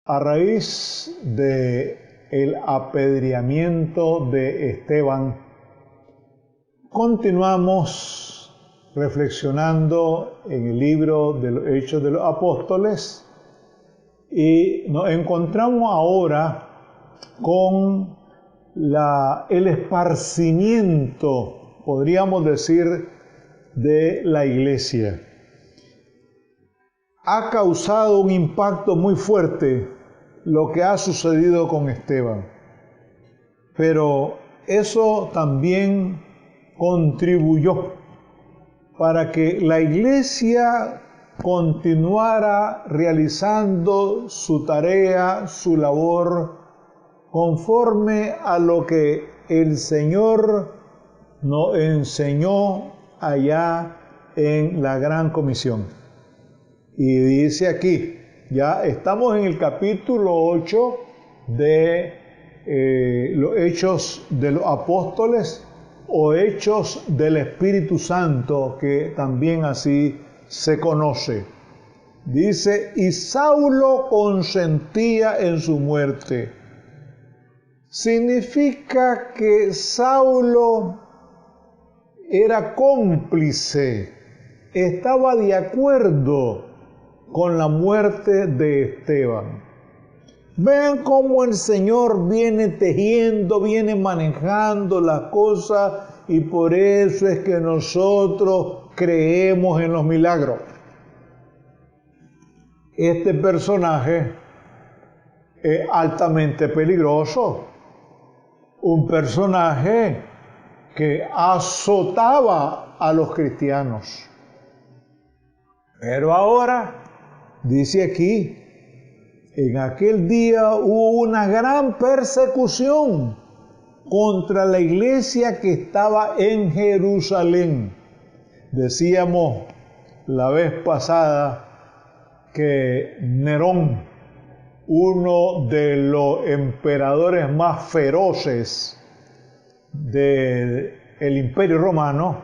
A raíz de el apedreamiento de Esteban, continuamos reflexionando en el libro de los Hechos de los Apóstoles y nos encontramos ahora con el esparcimiento, podríamos decir, de la iglesia. Ha causado un impacto muy fuerte lo que ha sucedido con Esteban. Pero eso también contribuyó para que la iglesia continuara realizando su tarea, su labor, conforme a lo que el Señor nos enseñó allá en la Gran Comisión. Y dice aquí, ya estamos en el capítulo 8 de los Hechos de los Apóstoles o Hechos del Espíritu Santo, que también así se conoce. Dice, y Saulo consentía en su muerte. Significa que Saulo era cómplice, estaba de acuerdo con la muerte de Esteban. Vean cómo el Señor viene tejiendo, viene manejando las cosas, y por eso es que nosotros creemos en los milagros. Este personaje es altamente peligroso, un personaje que azotaba a los cristianos. Pero ahora, dice aquí, en aquel día hubo una gran persecución contra la iglesia que estaba en Jerusalén. Decíamos la vez pasada que Nerón, uno de los emperadores más feroces del Imperio Romano,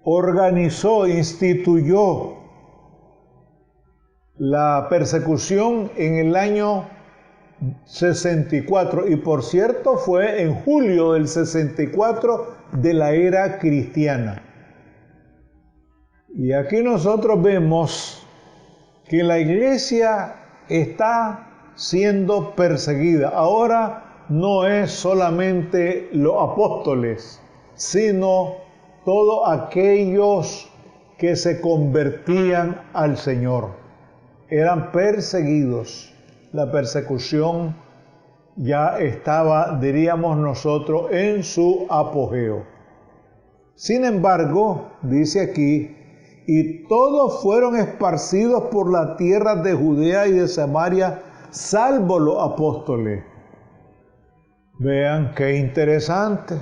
organizó, instituyó la persecución en el año 64, y por cierto fue en julio del 64 de la era cristiana. Y aquí nosotros vemos que la iglesia está siendo perseguida. Ahora no es solamente los apóstoles, sino todos aquellos que se convertían al Señor. Eran perseguidos. La persecución ya estaba, diríamos nosotros, en su apogeo. Sin embargo, dice aquí, y todos fueron esparcidos por la tierra de Judea y de Samaria, salvo los apóstoles. Vean qué interesante.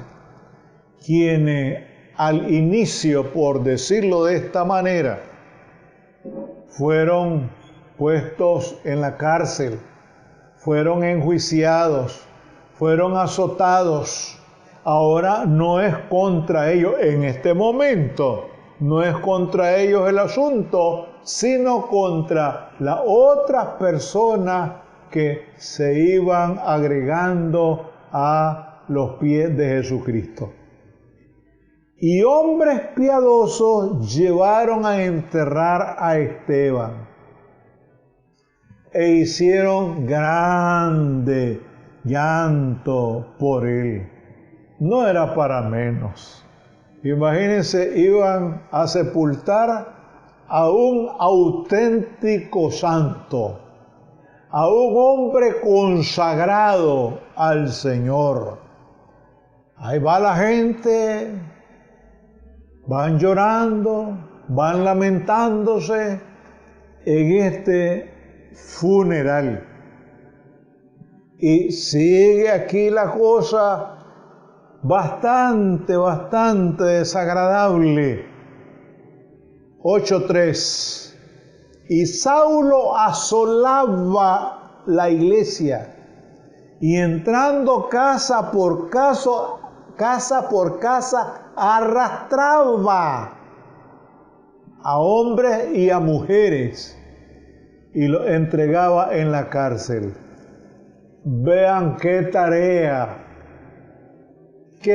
Quienes al inicio, por decirlo de esta manera, fueron puestos en la cárcel, fueron enjuiciados, fueron azotados. Ahora no es contra ellos, en este momento, no es contra ellos el asunto, sino contra las otras personas que se iban agregando a los pies de Jesucristo. Y hombres piadosos llevaron a enterrar a Esteban e hicieron grande llanto por él. No era para menos. Imagínense, iban a sepultar a un auténtico santo, a un hombre consagrado al Señor. Ahí va la gente, van llorando, van lamentándose en este funeral. Y sigue aquí la cosa bastante desagradable. 8:3. Y Saulo asolaba la iglesia y entrando casa por casa arrastraba a hombres y a mujeres, y los entregaba en la cárcel. Vean qué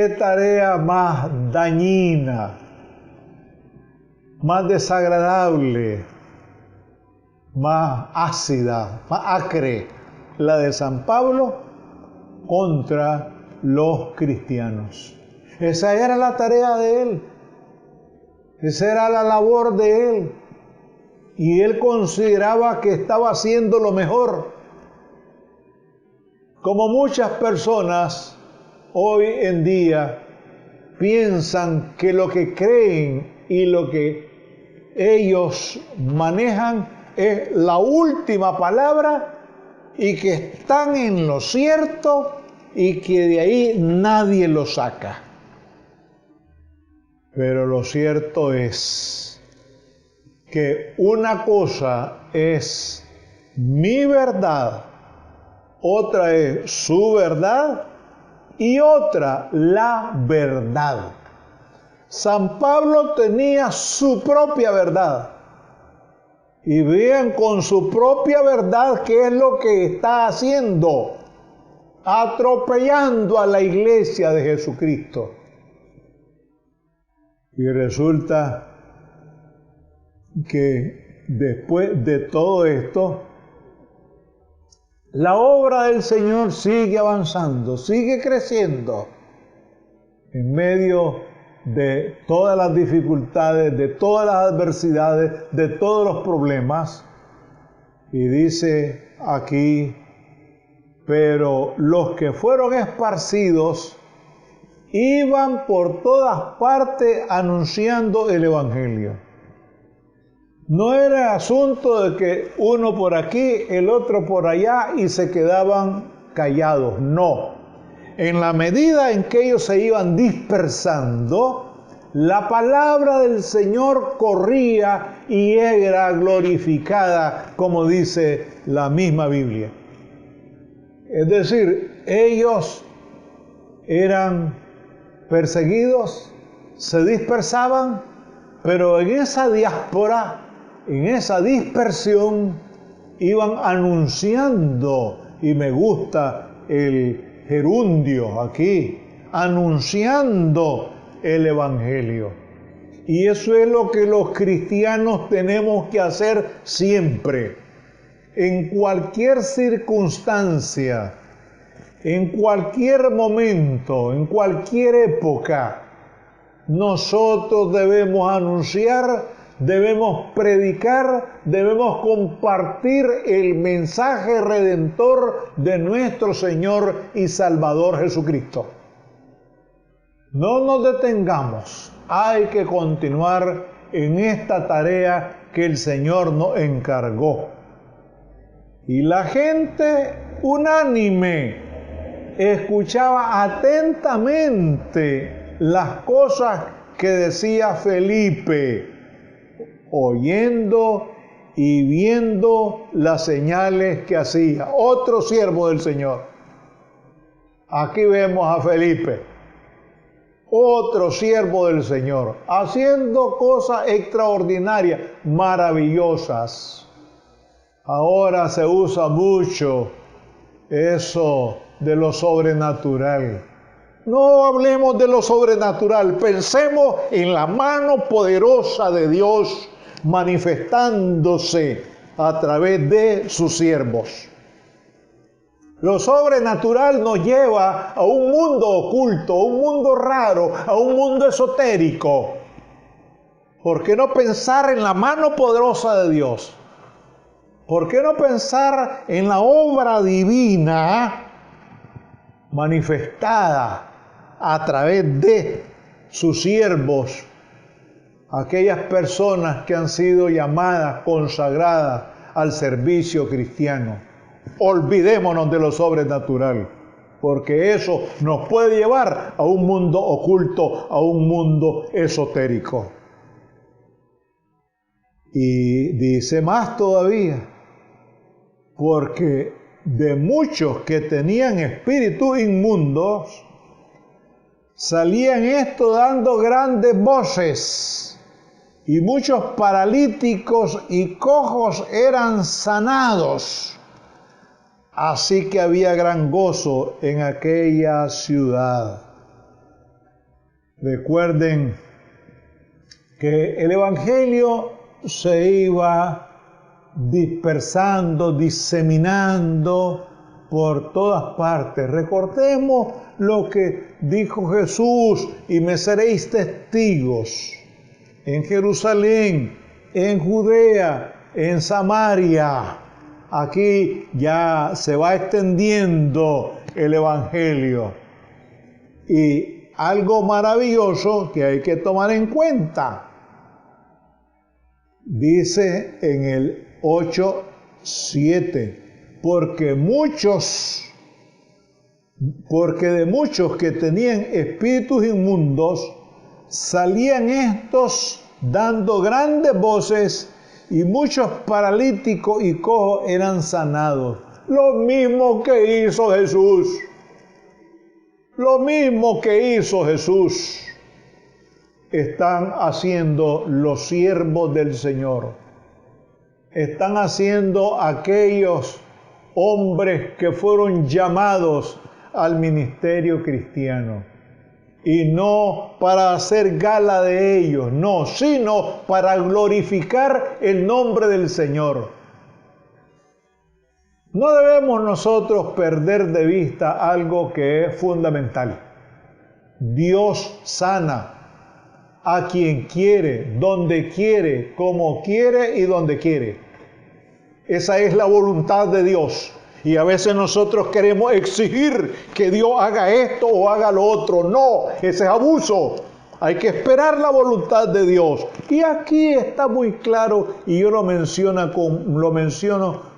tarea más dañina, más desagradable, más ácida, más acre, la de San Pablo contra los cristianos. Esa era la tarea de él, esa era la labor de él, y él consideraba que estaba haciendo lo mejor. Como muchas personas hoy en día piensan que lo que creen y lo que ellos manejan es la última palabra y que están en lo cierto y que de ahí nadie lo saca. Pero lo cierto es que una cosa es mi verdad, otra es su verdad y otra la verdad. San Pablo tenía su propia verdad. Y vean con su propia verdad qué es lo que está haciendo, atropellando a la iglesia de Jesucristo. Y resulta que después de todo esto, la obra del Señor sigue avanzando, sigue creciendo en medio de todas las dificultades, de todas las adversidades, de todos los problemas. Y dice aquí, pero los que fueron esparcidos iban por todas partes anunciando el Evangelio. No era asunto de que uno por aquí, el otro por allá y se quedaban callados, no. En la medida en que ellos se iban dispersando, la palabra del Señor corría y era glorificada, como dice la misma Biblia. Es decir, ellos eran perseguidos, se dispersaban, pero en esa diáspora, en esa dispersión, iban anunciando, y me gusta el gerundio aquí, anunciando el Evangelio. Y eso es lo que los cristianos tenemos que hacer siempre, en cualquier circunstancia, en cualquier momento, en cualquier época. Nosotros debemos anunciar, debemos predicar, debemos compartir el mensaje redentor de nuestro Señor y Salvador Jesucristo. No nos detengamos, hay que continuar en esta tarea que el Señor nos encargó. Y la gente unánime escuchaba atentamente las cosas que decía Felipe, oyendo y viendo las señales que hacía. Otro siervo del Señor. Aquí vemos a Felipe, otro siervo del Señor, haciendo cosas extraordinarias, maravillosas. Ahora se usa mucho eso de lo sobrenatural. No hablemos de lo sobrenatural, pensemos en la mano poderosa de Dios manifestándose a través de sus siervos. Lo sobrenatural nos lleva a un mundo oculto, a un mundo raro, a un mundo esotérico. ¿Por qué no pensar en la mano poderosa de Dios? ¿Por qué no pensar en la obra divina manifestada a través de sus siervos, aquellas personas que han sido llamadas, consagradas al servicio cristiano? Olvidémonos de lo sobrenatural, porque eso nos puede llevar a un mundo oculto, a un mundo esotérico. Y dice más todavía, porque de muchos que tenían espíritus inmundos, salían estos dando grandes voces y muchos paralíticos y cojos eran sanados. Así que había gran gozo en aquella ciudad. Recuerden que el Evangelio se iba dispersando, diseminando por todas partes. Recordemos lo que dijo Jesús: y me seréis testigos en Jerusalén, en Judea, en Samaria. Aquí ya se va extendiendo el Evangelio. Y algo maravilloso que hay que tomar en cuenta. Dice en el 8:7, porque de muchos que tenían espíritus inmundos, salían estos dando grandes voces, y muchos paralíticos y cojos eran sanados. Lo mismo que hizo Jesús. Lo mismo que hizo Jesús están haciendo los siervos del Señor. Están haciendo aquellos hombres que fueron llamados al ministerio cristiano. Y no para hacer gala de ellos, no, sino para glorificar el nombre del Señor. No debemos nosotros perder de vista algo que es fundamental. Dios sana a quien quiere, donde quiere, como quiere y donde quiere. Esa es la voluntad de Dios. Y a veces nosotros queremos exigir que Dios haga esto o haga lo otro. No, ese es abuso. Hay que esperar la voluntad de Dios. Y aquí está muy claro, y yo lo menciono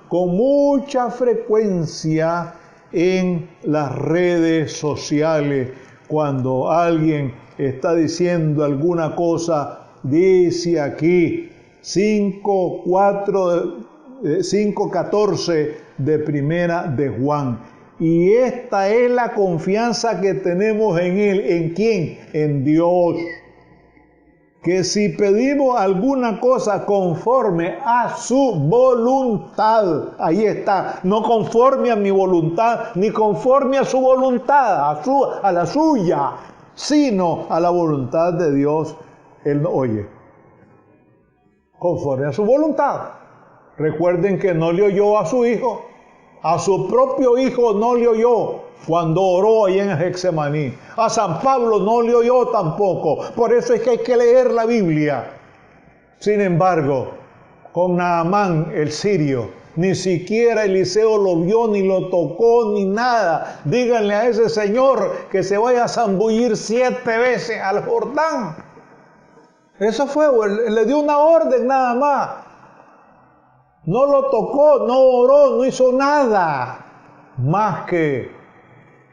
con mucha frecuencia en las redes sociales. Cuando alguien está diciendo alguna cosa, dice aquí 5:14 de Primera de Juan. Y esta es la confianza que tenemos en Él. ¿En quién? En Dios. Que si pedimos alguna cosa conforme a su voluntad, ahí está, no conforme a mi voluntad, ni conforme a su voluntad, a la suya, sino a la voluntad de Dios, Él nos oye. Conforme a su voluntad. Recuerden que no le oyó a su hijo, a su propio hijo no le oyó cuando oró ahí en Getsemaní. A San Pablo no le oyó tampoco. Por eso es que hay que leer la Biblia. Sin embargo, con Naamán el sirio, ni siquiera Eliseo lo vio, ni lo tocó, ni nada. Díganle a ese señor que se vaya a zambullir 7 veces al Jordán. Eso fue, le dio una orden nada más. No lo tocó, no oró, no hizo nada más que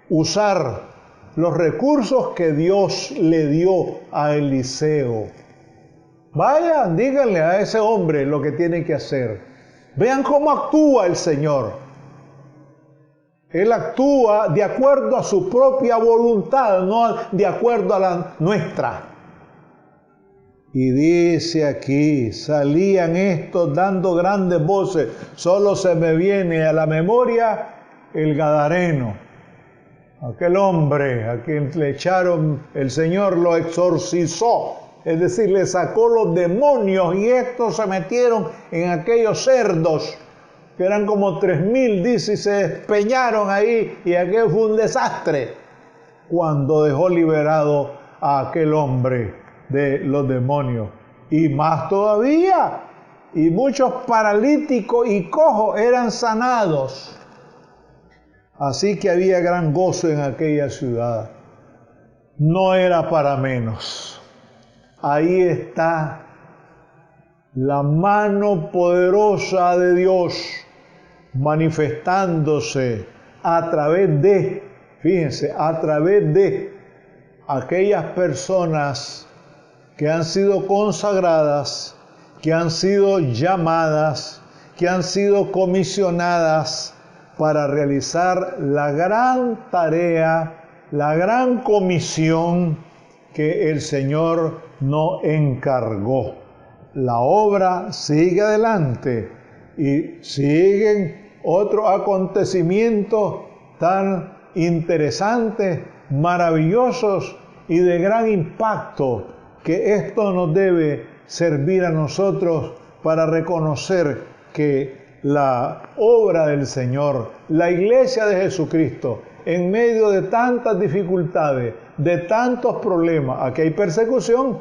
usar los recursos que Dios le dio a Eliseo. Vayan, díganle a ese hombre lo que tiene que hacer. Vean cómo actúa el Señor. Él actúa de acuerdo a su propia voluntad, no de acuerdo a la nuestra. Y dice aquí, salían estos dando grandes voces. Solo se me viene a la memoria el Gadareno. Aquel hombre a quien le echaron, el Señor lo exorcizó. Es decir, le sacó los demonios y estos se metieron en aquellos cerdos, que eran como 3,000, dice, y se despeñaron ahí y aquello fue un desastre. Cuando dejó liberado a aquel hombre de los demonios. Y más todavía, y muchos paralíticos y cojos eran sanados. Así que había gran gozo en aquella ciudad. No era para menos. Ahí está la mano poderosa de Dios manifestándose a través de, fíjense, a través de aquellas personas que han sido consagradas, que han sido llamadas, que han sido comisionadas para realizar la gran tarea, la gran comisión que el Señor nos encargó. la obra sigue adelante y siguen otros acontecimientos tan interesantes, maravillosos y de gran impacto, que esto nos debe servir a nosotros para reconocer que la obra del Señor, la iglesia de Jesucristo, en medio de tantas dificultades, de tantos problemas, aquí hay persecución,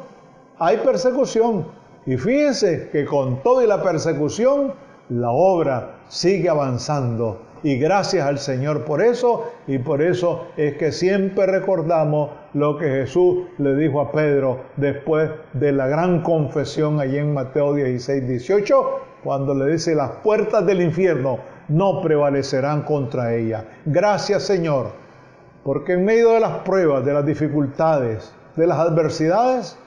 y fíjense que con toda la persecución, la obra sigue avanzando. Y gracias al Señor por eso, y por eso es que siempre recordamos lo que Jesús le dijo a Pedro después de la gran confesión allí en Mateo 16, 18, cuando le dice: las puertas del infierno no prevalecerán contra ella. Gracias, Señor, porque en medio de las pruebas, de las dificultades, de las adversidades,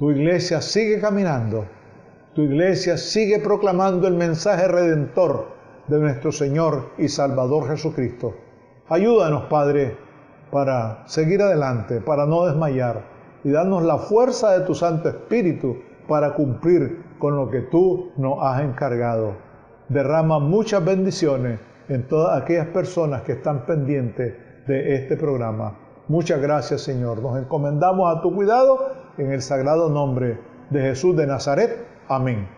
tu iglesia sigue caminando, tu iglesia sigue proclamando el mensaje redentor de nuestro Señor y Salvador Jesucristo. Ayúdanos, Padre, para seguir adelante, para no desmayar, y darnos la fuerza de tu Santo Espíritu para cumplir con lo que tú nos has encargado. Derrama muchas bendiciones en todas aquellas personas que están pendientes de este programa. Muchas gracias, Señor. Nos encomendamos a tu cuidado en el sagrado nombre de Jesús de Nazaret. Amén.